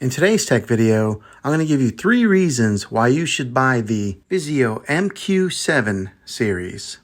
In today's tech video, I'm going to give you 3 reasons why you should buy the Vizio MQ7 Series.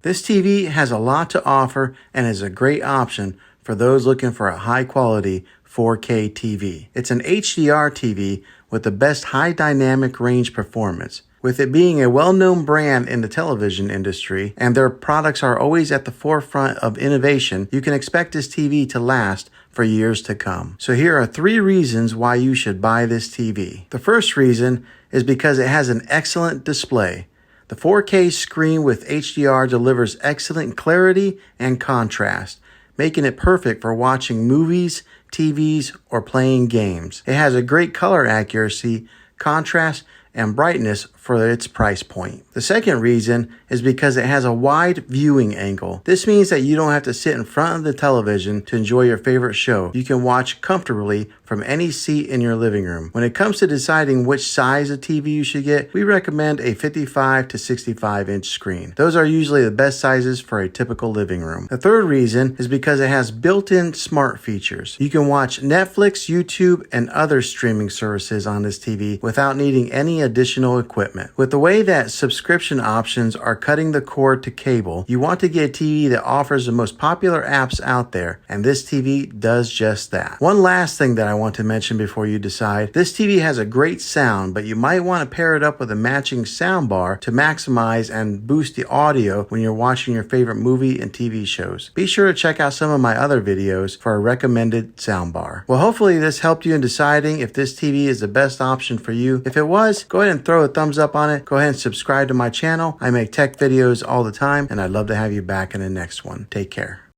This TV has a lot to offer and is a great option for those looking for a high-quality 4K TV. It's an HDR TV with the best high dynamic range performance. With it being a well-known brand in the television industry and their products are always at the forefront of innovation, you can expect this TV to last for years to come. So here are 3 reasons why you should buy this TV. The first reason is because it has an excellent display. The 4K screen with HDR delivers excellent clarity and contrast, making it perfect for watching movies, TVs, or playing games. It has a great color accuracy, contrast, and brightness for its price point. The second reason is because it has a wide viewing angle. This means that you don't have to sit in front of the television to enjoy your favorite show. You can watch comfortably from any seat in your living room. When it comes to deciding which size of TV you should get, we recommend a 55 to 65 inch screen. Those are usually the best sizes for a typical living room. The third reason is because it has built-in smart features. You can watch Netflix, YouTube, and other streaming services on this TV without needing any additional equipment. With the way that subscription options are cutting the cord to cable, you want to get a TV that offers the most popular apps out there, and this TV does just that. One last thing that I want to mention before you decide, this TV has a great sound, but you might want to pair it up with a matching sound bar to maximize and boost the audio when you're watching your favorite movie and TV shows. Be sure to check out some of my other videos for a recommended sound bar. Well, hopefully this helped you in deciding if this TV is the best option for you. If it was, go ahead and throw a thumbs up on it. Go ahead and subscribe to my channel. I make tech videos all the time, and I'd love to have you back in the next one. Take care.